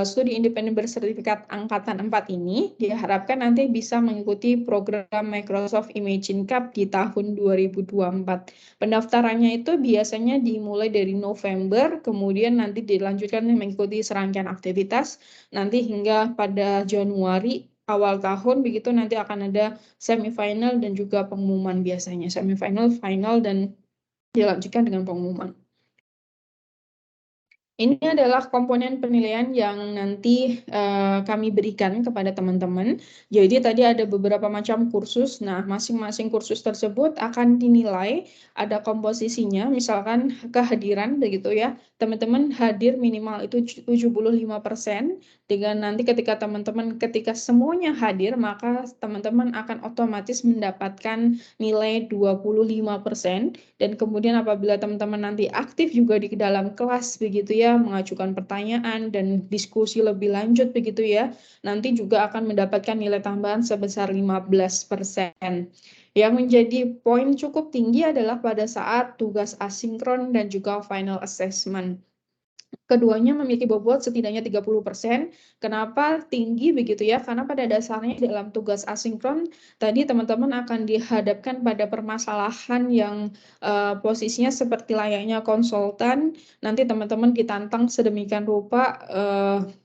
studi independen bersertifikat angkatan 4 ini diharapkan nanti bisa mengikuti program Microsoft Imagine Cup di tahun 2024. Pendaftarannya itu biasanya dimulai dari November, kemudian nanti dilanjutkan mengikuti serangkaian aktivitas, nanti hingga pada Januari awal tahun begitu nanti akan ada semifinal dan juga pengumuman biasanya. Semifinal, final, dan dilanjutkan dengan pengumuman. Ini adalah komponen penilaian yang nanti kami berikan kepada teman-teman. Jadi tadi ada beberapa macam kursus. Nah, masing-masing kursus tersebut akan dinilai, ada komposisinya, misalkan kehadiran begitu ya. Teman-teman hadir minimal itu 75%. Dengan nanti ketika semuanya hadir, maka teman-teman akan otomatis mendapatkan nilai 25%. Dan kemudian apabila teman-teman nanti aktif juga di dalam kelas begitu ya, mengajukan pertanyaan dan diskusi lebih lanjut begitu ya, nanti juga akan mendapatkan nilai tambahan sebesar 15%. Yang menjadi poin cukup tinggi adalah pada saat tugas asinkron dan juga final assessment. Keduanya memiliki bobot setidaknya 30%. Kenapa tinggi begitu ya? Karena pada dasarnya dalam tugas asinkron tadi teman-teman akan dihadapkan pada permasalahan yang posisinya seperti layaknya konsultan. Nanti teman-teman ditantang sedemikian rupa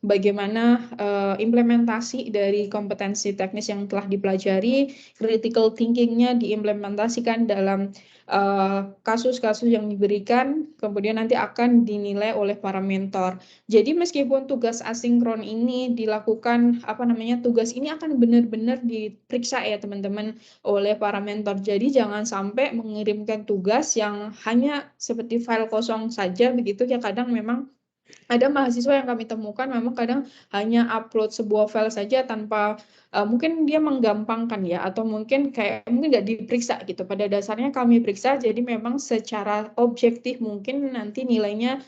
bagaimana implementasi dari kompetensi teknis yang telah dipelajari, critical thinking-nya diimplementasikan dalam kasus-kasus yang diberikan, kemudian nanti akan dinilai oleh para mentor. Jadi meskipun tugas asinkron ini dilakukan, tugas ini akan benar-benar diperiksa ya teman-teman oleh para mentor. Jadi jangan sampai mengirimkan tugas yang hanya seperti file kosong saja begitu ya. Kadang memang ada mahasiswa yang kami temukan memang kadang hanya upload sebuah file saja tanpa mungkin dia menggampangkan ya, atau mungkin nggak diperiksa gitu. Pada dasarnya kami periksa, jadi memang secara objektif mungkin nanti nilainya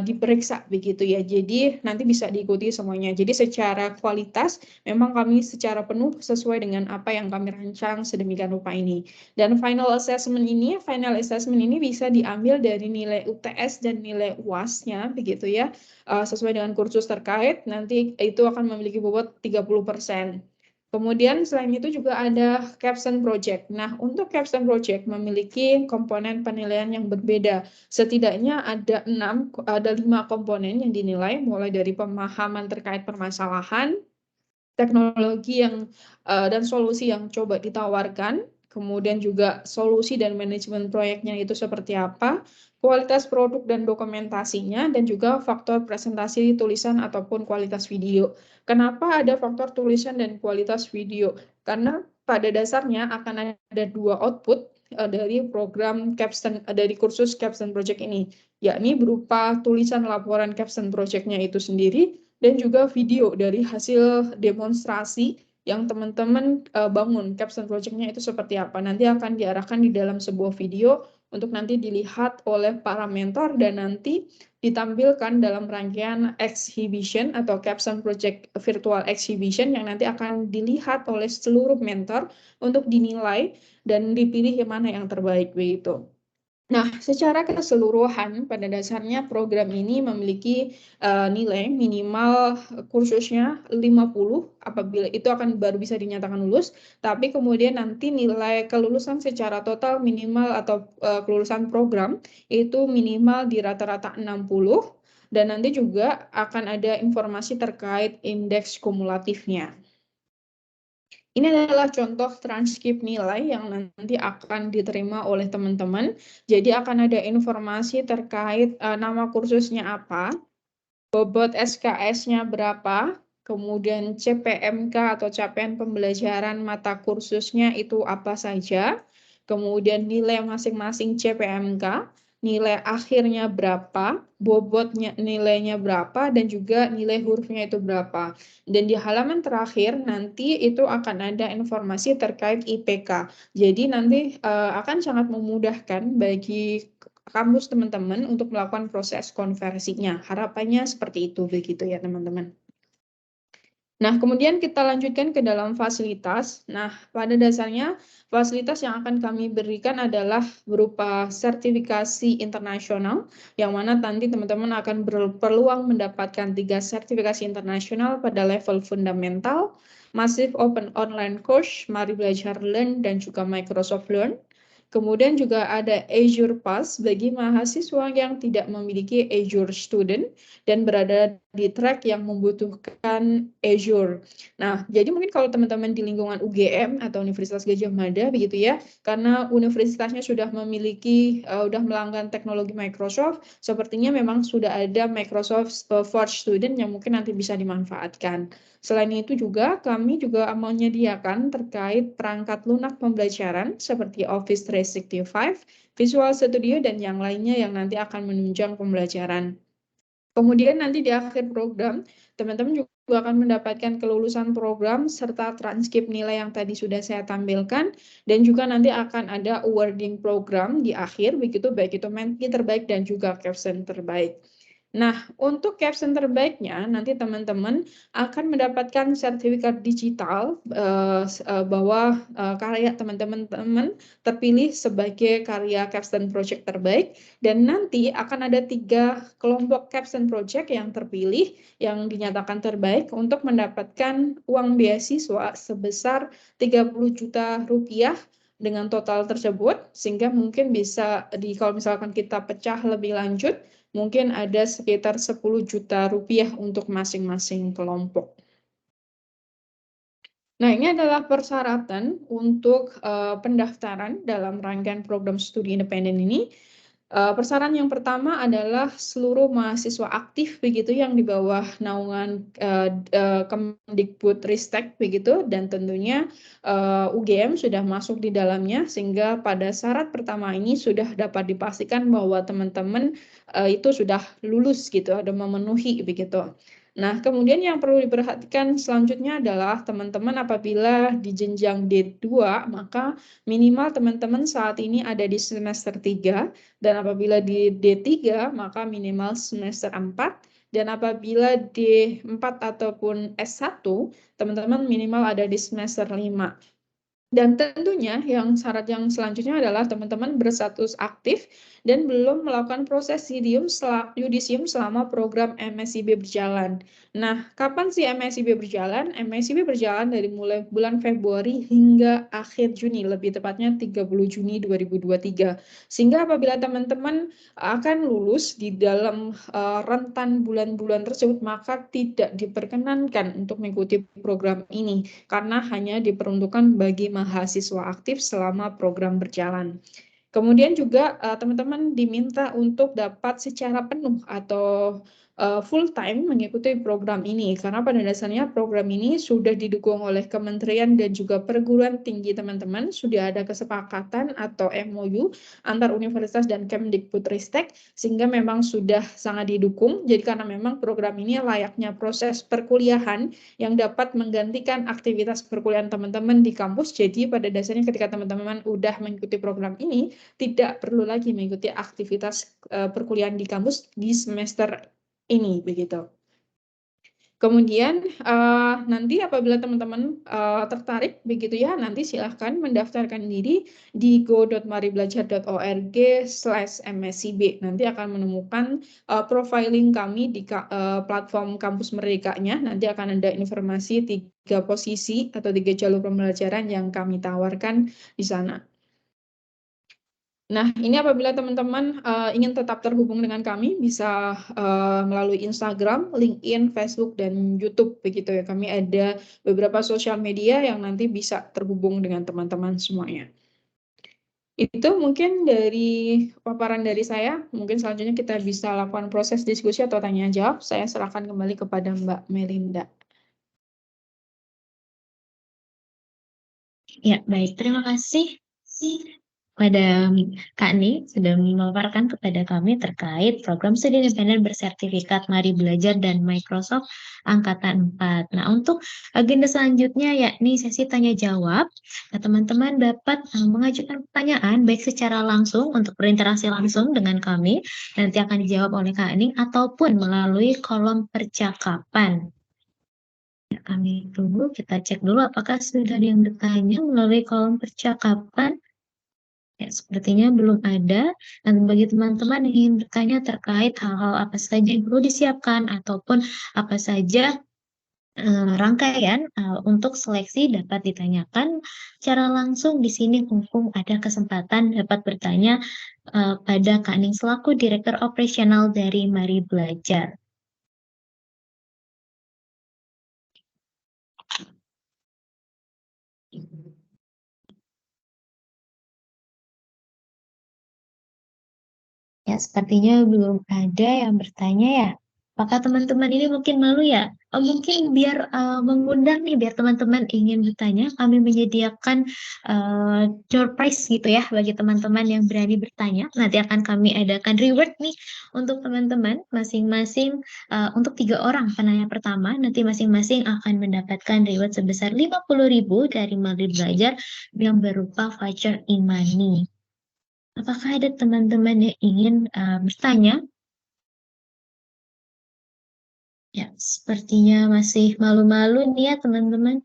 diperiksa begitu ya. Jadi nanti bisa diikuti semuanya. Jadi secara kualitas memang kami secara penuh sesuai dengan apa yang kami rancang sedemikian rupa ini. Dan final assessment ini bisa diambil dari nilai UTS dan nilai UAS-nya begitu ya. Sesuai dengan kursus terkait, nanti itu akan memiliki bobot 30%. Kemudian selain itu juga ada capstone project. Nah, untuk capstone project memiliki komponen penilaian yang berbeda. Setidaknya ada 5 komponen yang dinilai, mulai dari pemahaman terkait permasalahan, teknologi dan solusi yang coba ditawarkan, kemudian juga solusi dan manajemen proyeknya itu seperti apa, kualitas produk dan dokumentasinya, dan juga faktor presentasi tulisan ataupun kualitas video. Kenapa ada faktor tulisan dan kualitas video? Karena pada dasarnya akan ada 2 output dari program capstone dari kursus capstone project ini, yakni berupa tulisan laporan capstone project-nya itu sendiri dan juga video dari hasil demonstrasi yang teman-teman bangun capstone project-nya itu seperti apa. Nanti akan diarahkan di dalam sebuah video untuk nanti dilihat oleh para mentor dan nanti ditampilkan dalam rangkaian exhibition atau capstone project virtual exhibition yang nanti akan dilihat oleh seluruh mentor untuk dinilai dan dipilih yang mana yang terbaik begitu. Nah, secara keseluruhan pada dasarnya program ini memiliki nilai minimal kursusnya 50 apabila itu akan baru bisa dinyatakan lulus, tapi kemudian nanti nilai kelulusan secara total minimal atau kelulusan program itu minimal di rata-rata 60 dan nanti juga akan ada informasi terkait indeks kumulatifnya. Ini adalah contoh transkrip nilai yang nanti akan diterima oleh teman-teman. Jadi akan ada informasi terkait nama kursusnya apa, bobot SKS-nya berapa, kemudian CPMK atau capaian pembelajaran mata kursusnya itu apa saja, kemudian nilai masing-masing CPMK, nilai akhirnya berapa, bobotnya nilainya berapa, dan juga nilai hurufnya itu berapa. Dan di halaman terakhir nanti itu akan ada informasi terkait IPK. Jadi nanti akan sangat memudahkan bagi kampus teman-teman untuk melakukan proses konversinya. Harapannya seperti itu begitu ya teman-teman. Nah, kemudian kita lanjutkan ke dalam fasilitas. Nah, pada dasarnya fasilitas yang akan kami berikan adalah berupa sertifikasi internasional, yang mana nanti teman-teman akan berpeluang mendapatkan 3 sertifikasi internasional pada level fundamental, Massive Open Online Course, Mari Belajar Learn, dan juga Microsoft Learn. Kemudian juga ada Azure Pass bagi mahasiswa yang tidak memiliki Azure Student dan berada di track yang membutuhkan Azure. Nah, jadi mungkin kalau teman-teman di lingkungan UGM atau Universitas Gadjah Mada begitu ya, karena universitasnya sudah memiliki, sudah melanggan teknologi Microsoft, sepertinya memang sudah ada Microsoft for Student yang mungkin nanti bisa dimanfaatkan. Selain itu juga kami juga menyediakan terkait perangkat lunak pembelajaran seperti Office 365, Visual Studio, dan yang lainnya yang nanti akan menunjang pembelajaran. Kemudian nanti di akhir program, teman-teman juga akan mendapatkan kelulusan program serta transkrip nilai yang tadi sudah saya tampilkan, dan juga nanti akan ada awarding program di akhir, begitu baik itu mentee terbaik dan juga capstone terbaik. Nah, untuk capstone terbaiknya, nanti teman-teman akan mendapatkan sertifikat digital bahwa karya teman-teman terpilih sebagai karya capstone project terbaik, dan nanti akan ada 3 kelompok capstone project yang terpilih, yang dinyatakan terbaik untuk mendapatkan uang beasiswa sebesar 30 juta rupiah dengan total tersebut, sehingga mungkin bisa kalau misalkan kita pecah lebih lanjut, mungkin ada sekitar 10 juta rupiah untuk masing-masing kelompok. Nah, ini adalah persyaratan untuk pendaftaran dalam rangkaian program studi independen ini. Persyaratan yang pertama adalah seluruh mahasiswa aktif begitu yang di bawah naungan Kemdikbudristek begitu, dan tentunya UGM sudah masuk di dalamnya, sehingga pada syarat pertama ini sudah dapat dipastikan bahwa teman-teman itu sudah lulus gitu, ada memenuhi begitu. Nah, kemudian yang perlu diperhatikan selanjutnya adalah teman-teman apabila di jenjang D2, maka minimal teman-teman saat ini ada di semester 3, dan apabila di D3, maka minimal semester 4, dan apabila D4 ataupun S1, teman-teman minimal ada di semester 5. Dan tentunya syarat yang selanjutnya adalah teman-teman berstatus aktif dan belum melakukan proses yudisium selama program MSIB berjalan. Nah, kapan sih MSIB berjalan? MSIB berjalan dari mulai bulan Februari hingga akhir Juni, lebih tepatnya 30 Juni 2023. Sehingga apabila teman-teman akan lulus di dalam rentan bulan-bulan tersebut, maka tidak diperkenankan untuk mengikuti program ini karena hanya diperuntukkan bagi mahasiswa aktif selama program berjalan. Kemudian juga teman-teman diminta untuk dapat secara penuh atau full time mengikuti program ini karena pada dasarnya program ini sudah didukung oleh kementerian dan juga perguruan tinggi teman-teman, sudah ada kesepakatan atau MOU antar universitas dan Kemdikbudristek sehingga memang sudah sangat didukung. Jadi karena memang program ini layaknya proses perkuliahan yang dapat menggantikan aktivitas perkuliahan teman-teman di kampus. Jadi pada dasarnya ketika teman-teman udah mengikuti program ini, tidak perlu lagi mengikuti aktivitas perkuliahan di kampus di semester ini begitu. Kemudian nanti apabila teman-teman tertarik begitu ya, nanti silahkan mendaftarkan diri di go.maribelajar.org/mscb. Nanti akan menemukan profiling kami di platform kampus Merdekanya. Nanti akan ada informasi 3 posisi atau 3 jalur pembelajaran yang kami tawarkan di sana. Nah, ini apabila teman-teman ingin tetap terhubung dengan kami, bisa melalui Instagram, LinkedIn, Facebook, dan YouTube. Begitu ya, kami ada beberapa sosial media yang nanti bisa terhubung dengan teman-teman semuanya. Itu mungkin dari paparan dari saya. Mungkin selanjutnya kita bisa lakukan proses diskusi atau tanya-jawab. Saya serahkan kembali kepada Mbak Melinda. Ya, baik. Terima kasih pada Kak Ni sudah memaparkan kepada kami terkait program studi independen bersertifikat Mari Belajar dan Microsoft Angkatan 4. Nah, untuk agenda selanjutnya yakni sesi tanya jawab. Nah, teman-teman dapat mengajukan pertanyaan baik secara langsung untuk berinteraksi langsung dengan kami, nanti akan dijawab oleh Kak Ni ataupun melalui kolom percakapan. Ya, kami tunggu, kita cek dulu apakah sudah ada yang bertanya melalui kolom percakapan. Ya, sepertinya belum ada. Dan bagi teman-teman yang ingin bertanya terkait hal-hal apa saja yang perlu disiapkan ataupun apa saja rangkaian untuk seleksi dapat ditanyakan secara langsung di sini mumpung ada kesempatan dapat bertanya pada Kak Ning selaku Direktur Operasional dari Mari Belajar. Ya, sepertinya belum ada yang bertanya ya. Apakah teman-teman ini mungkin malu ya? Mungkin biar mengundang nih, biar teman-teman ingin bertanya, kami menyediakan door prize gitu ya bagi teman-teman yang berani bertanya. Nanti akan kami adakan reward nih untuk teman-teman masing-masing untuk 3 orang penanya pertama. Nanti masing-masing akan mendapatkan reward sebesar 50.000 dari Mari Belajar yang berupa voucher e-money. Apakah ada teman-teman yang ingin bertanya? Ya, sepertinya masih malu-malu nih ya teman-teman.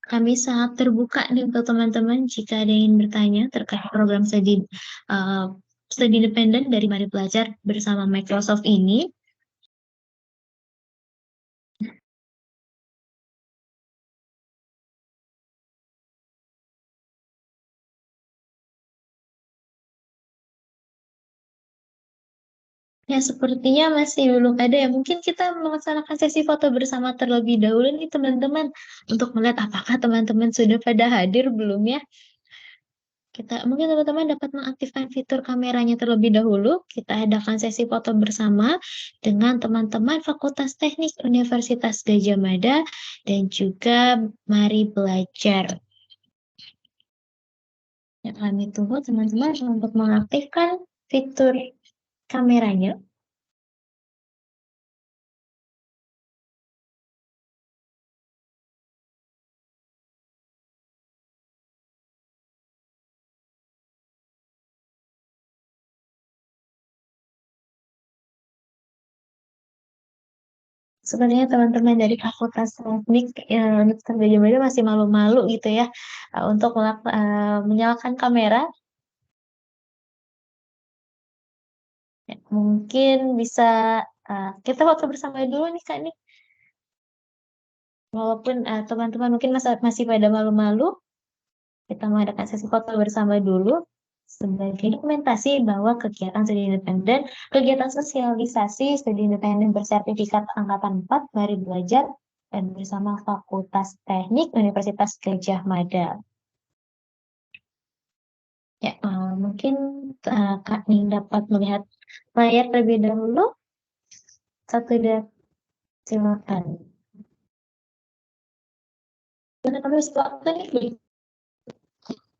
Kami sangat terbuka nih untuk teman-teman jika ada yang ingin bertanya terkait program studi independen dari Mari Belajar bersama Microsoft ini. Ya, sepertinya masih belum ada ya. Mungkin kita melaksanakan sesi foto bersama terlebih dahulu nih teman-teman untuk melihat apakah teman-teman sudah pada hadir belum ya. Mungkin teman-teman dapat mengaktifkan fitur kameranya terlebih dahulu. Kita adakan sesi foto bersama dengan teman-teman Fakultas Teknik Universitas Gadjah Mada dan juga Mari Belajar. Ya, kami tunggu teman-teman untuk mengaktifkan fitur kameranya. Sepertinya teman-teman dari Fakultas Teknik Universitas Gadjah Mada masih malu-malu gitu ya untuk menyalakan kamera. Ya, mungkin bisa kita foto bersama dulu nih Kak nih. Walaupun teman-teman mungkin masih pada malu-malu, kita mengadakan sesi foto bersama dulu sebagai dokumentasi bahwa kegiatan studi independen, kegiatan sosialisasi studi independen bersertifikat angkatan 4, mari belajar dan bersama Fakultas Teknik Universitas Gadjah Mada. Ya, mungkin Kak Ning dapat melihat layar terlebih dahulu. Satu dan silakan. Karena kami waktu nih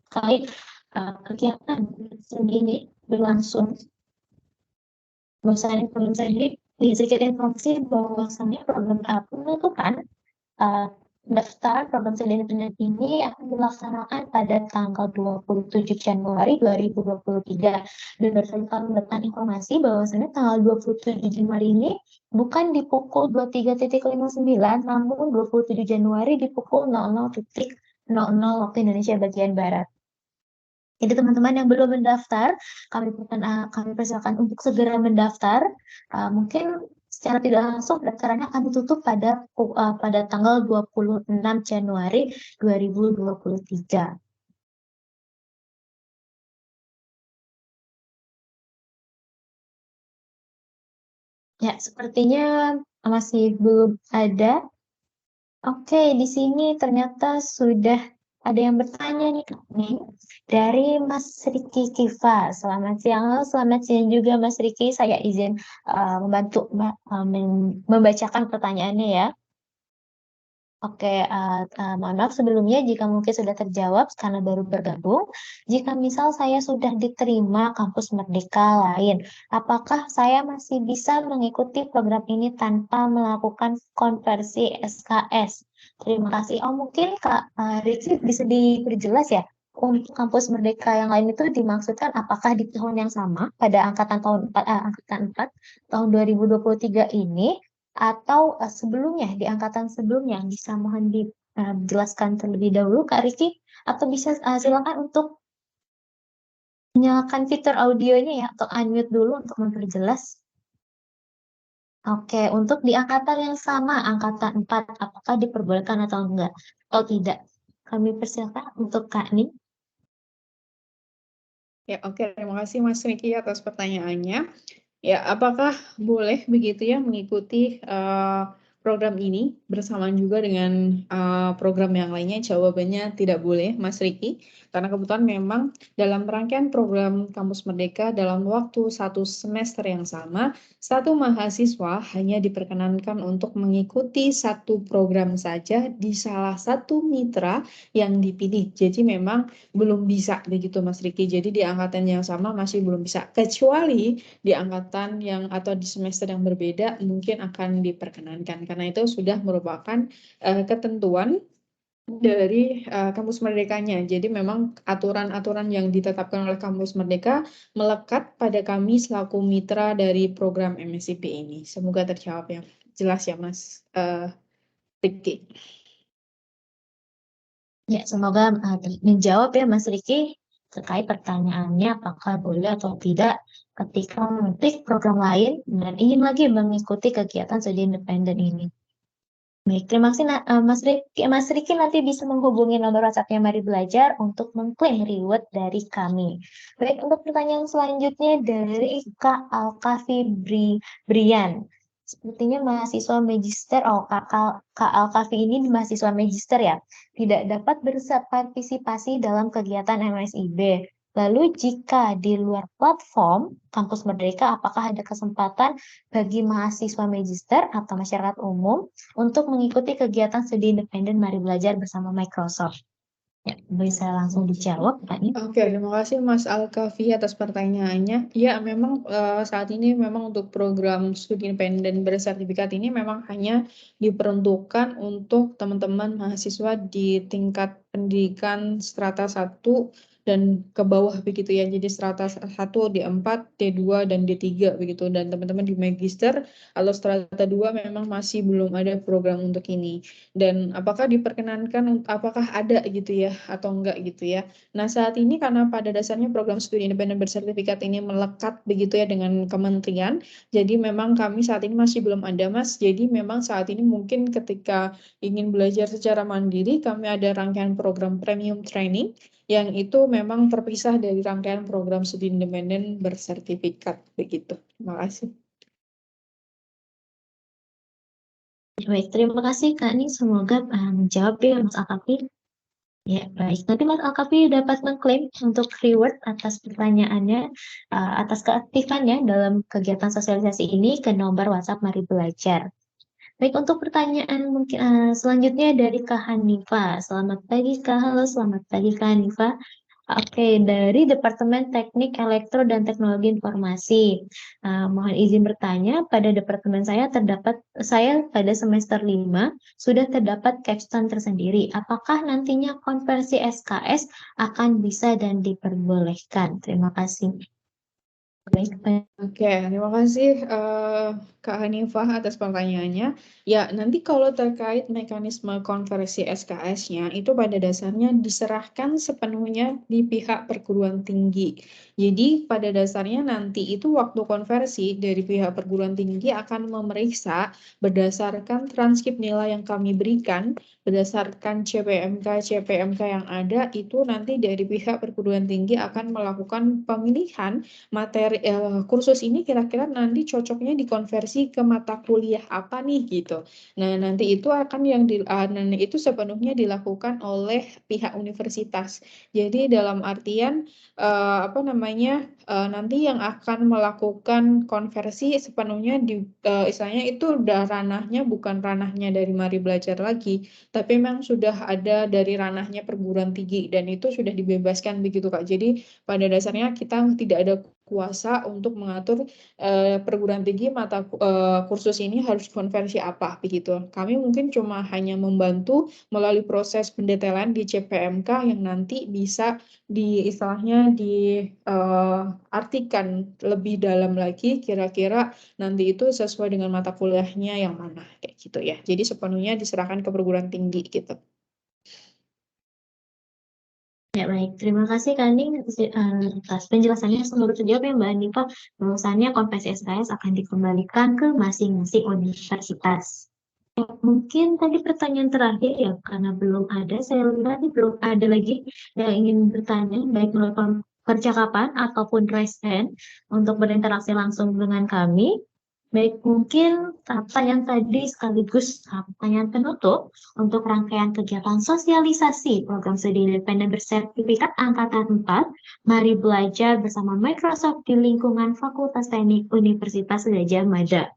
terkait kegiatan sendiri berlangsung. Bahwasanya perlu saja sedikit informasi bahwasannya program penutupan pendaftaran program studi independen ini akan dilaksanakan pada tanggal 27 Januari 2023. Dan baru saja kami mendapatkan informasi bahwasannya tanggal 27 Januari ini bukan di pukul 23.59, namun 27 Januari di pukul 00.00 waktu Indonesia bagian Barat. Jadi teman-teman yang belum mendaftar, kami persilakan untuk segera mendaftar. Mungkin secara tidak langsung pendaftarannya akan ditutup pada tanggal 26 Januari 2023. Ya, sepertinya masih belum ada. Oke, di sini ternyata sudah ada yang bertanya nih Kak nih dari Mas Riki Kifa. Selamat siang, selamat siang juga Mas Riki. Saya izin membantu membacakan pertanyaannya ya. Oke, mohon maaf sebelumnya jika mungkin sudah terjawab karena baru bergabung. Jika misal saya sudah diterima kampus Merdeka lain, apakah saya masih bisa mengikuti program ini tanpa melakukan konversi SKS? Terima kasih. Oh, mungkin Kak Rizky bisa diperjelas ya. Untuk kampus Merdeka yang lain itu dimaksudkan apakah di tahun yang sama pada angkatan 4 tahun 2023 ini atau sebelumnya di angkatan sebelumnya bisa mohon dijelaskan terlebih dahulu Kak Riki atau bisa silakan untuk menyalakan fitur audionya ya atau unmute dulu untuk memperjelas. Oke, untuk di angkatan yang sama angkatan 4 apakah diperbolehkan atau enggak? Oh tidak. Kami persilakan untuk Kak Ning. Ya, oke. Terima kasih Mas Riki atas pertanyaannya. Ya, apakah boleh begitu ya mengikuti program ini bersamaan juga dengan program yang lainnya? Jawabannya tidak boleh, Mas Riki. Karena kebetulan memang dalam rangkaian program Kampus Merdeka dalam waktu 1 semester yang sama, satu mahasiswa hanya diperkenankan untuk mengikuti satu program saja di salah satu mitra yang dipilih. Jadi memang belum bisa begitu Mas Riki. Jadi di angkatan yang sama masih belum bisa. Kecuali di angkatan yang atau di semester yang berbeda mungkin akan diperkenankan. Karena itu sudah merupakan ketentuan dari Kampus Merdekanya. Jadi memang aturan-aturan yang ditetapkan oleh Kampus Merdeka melekat pada kami selaku mitra dari program MSIP ini. Semoga terjawab ya. Jelas ya Mas Riki. Ya, semoga menjawab ya Mas Riki terkait pertanyaannya apakah boleh atau tidak ketika memetik program lain dan ingin lagi mengikuti kegiatan studi independen ini. Baik, terima kasih Mas Riki nanti bisa menghubungi nomor WhatsApp-nya Mari Belajar untuk mengklaim reward dari kami. Baik, untuk pertanyaan selanjutnya dari Kak Alkafi Brian. Sepertinya mahasiswa magister, Kak Alkafi ini mahasiswa magister ya, tidak dapat berpartisipasi dalam kegiatan MSIB. Lalu jika di luar platform Kampus Merdeka, apakah ada kesempatan bagi mahasiswa magister atau masyarakat umum untuk mengikuti kegiatan studi independen Mari Belajar bersama Microsoft? Ya, bisa langsung dijawab, Pak. Oke, terima kasih Mas Alkafi atas pertanyaannya. Ya, memang saat ini memang untuk program studi independen bersertifikat ini memang hanya diperuntukkan untuk teman-teman mahasiswa di tingkat pendidikan strata 1 dan ke bawah begitu ya. Jadi strata 1, D4, D2 dan D3 begitu. Dan teman-teman di magister atau strata 2 memang masih belum ada program untuk ini. Dan apakah diperkenankan, apakah ada gitu ya atau enggak gitu ya. Nah, saat ini karena pada dasarnya program studi independen bersertifikat ini melekat begitu ya dengan kementerian, jadi memang kami saat ini masih belum ada, Mas. Jadi memang saat ini mungkin ketika ingin belajar secara mandiri, kami ada rangkaian program premium training yang itu memang terpisah dari rangkaian program studi independen bersertifikat begitu. Terima kasih. Baik, terima kasih Kak Ning. Semoga menjawab ya Mas Alkafi. Ya, baik. Nanti Mas Alkafi dapat mengklaim untuk reward atas pertanyaannya, atas keaktifannya dalam kegiatan sosialisasi ini ke nomor WhatsApp Mari Belajar. Baik, untuk pertanyaan mungkin selanjutnya dari Kak Hanifa. Selamat pagi Kak, halo selamat pagi Kak Hanifa. Oke, dari Departemen Teknik Elektro dan Teknologi Informasi. Mohon izin bertanya, pada departemen saya pada semester 5 sudah terdapat capstone tersendiri. Apakah nantinya konversi SKS akan bisa dan diperbolehkan? Terima kasih. Baik, Oke, terima kasih Kak Hanifah atas pertanyaannya. Ya, nanti kalau terkait mekanisme konversi SKS-nya, itu pada dasarnya diserahkan sepenuhnya di pihak perguruan tinggi. Jadi, pada dasarnya nanti itu waktu konversi dari pihak perguruan tinggi akan memeriksa berdasarkan transkrip nilai yang kami berikan, berdasarkan CPMK yang ada, itu nanti dari pihak perguruan tinggi akan melakukan pemilihan materi kursus ini kira-kira nanti cocoknya dikonversi ke mata kuliah apa nih gitu. Nah, nanti itu akan nanti itu sepenuhnya dilakukan oleh pihak universitas. Jadi dalam artian nanti yang akan melakukan konversi sepenuhnya istilahnya itu udah ranahnya bukan ranahnya dari Mari Belajar lagi, tapi memang sudah ada dari ranahnya perguruan tinggi dan itu sudah dibebaskan begitu Kak. Jadi pada dasarnya kita tidak ada kuasa untuk mengatur perguruan tinggi kursus ini harus konversi apa begitu. Kami mungkin cuma hanya membantu melalui proses pendetailan di CPMK yang nanti bisa istilahnya diartikan lebih dalam lagi kira-kira nanti itu sesuai dengan mata kuliahnya yang mana kayak gitu ya. Jadi sepenuhnya diserahkan ke perguruan tinggi gitu. Ya baik, terima kasih Kak Ning atas penjelasannya. Semoga terjawab ya Mbak Hanifah, bahwasannya konversi SKS akan dikembalikan ke masing-masing universitas. Ya, mungkin tadi pertanyaan terakhir ya, karena belum ada, saya lihat belum ada lagi yang ingin bertanya, baik melalui percakapan ataupun raise hand untuk berinteraksi langsung dengan kami. Baik, mungkin pertanyaan tadi sekaligus pertanyaan penutup untuk rangkaian kegiatan sosialisasi program studi independen bersertifikat Angkatan 4, Mari Belajar bersama Microsoft di lingkungan Fakultas Teknik Universitas Gadjah Mada.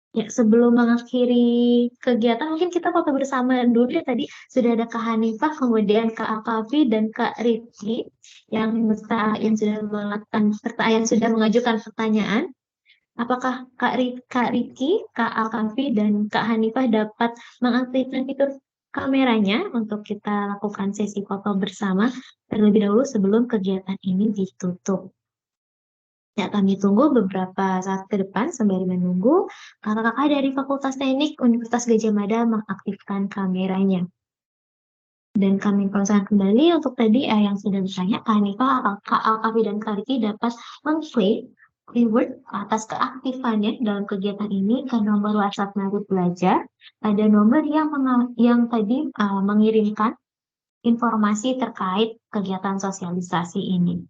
Ya, sebelum mengakhiri kegiatan, mungkin kita foto bersama dulu ya. Tadi sudah ada Kak Hanifah, kemudian Kak Alkafi dan Kak Rifki yang sudah mengajukan pertanyaan. Apakah Kak Rifki, Kak Alkafi, dan Kak Hanifah dapat mengaktifkan fitur kameranya untuk kita lakukan sesi foto bersama terlebih dahulu sebelum kegiatan ini ditutup? Ya, kami tunggu beberapa saat ke depan sembari menunggu kakak-kakak dari Fakultas Teknik Universitas Gadjah Mada mengaktifkan kameranya. Dan kami informasikan kembali untuk tadi yang sudah bertanya, Kak Hanifah, Kak Alkafi, dan Kak Riki dapat mengklaim reward atas keaktifannya dalam kegiatan ini ke nomor WhatsApp Mari Belajar. Ada nomor yang tadi mengirimkan informasi terkait kegiatan sosialisasi ini.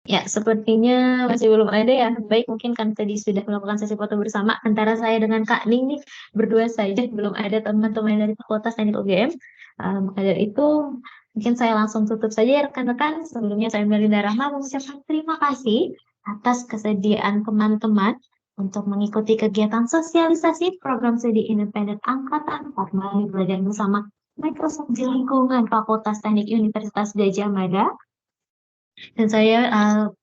Ya, sepertinya masih belum ada ya. Baik, mungkin kan tadi sudah melakukan sesi foto bersama antara saya dengan Kak Ning nih, berdua saja, belum ada teman-teman dari Fakultas Teknik UGM. Maka dari itu, mungkin saya langsung tutup saja ya rekan-rekan. Sebelumnya saya Melinda Rahma mengucapkan terima kasih atas kesediaan teman-teman untuk mengikuti kegiatan sosialisasi program studi independen Angkatan 4 Mari Belajar bersama Microsoft Lingkungan Fakultas Teknik Universitas Gadjah Mada. Dan saya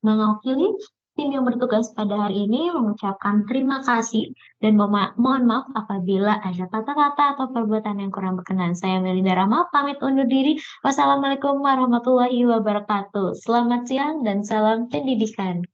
mewakili tim yang bertugas pada hari ini mengucapkan terima kasih dan mohon maaf apabila ada kata-kata atau perbuatan yang kurang berkenan. Saya Melinda Rahma pamit undur diri. Wassalamualaikum warahmatullahi wabarakatuh. Selamat siang dan salam pendidikan.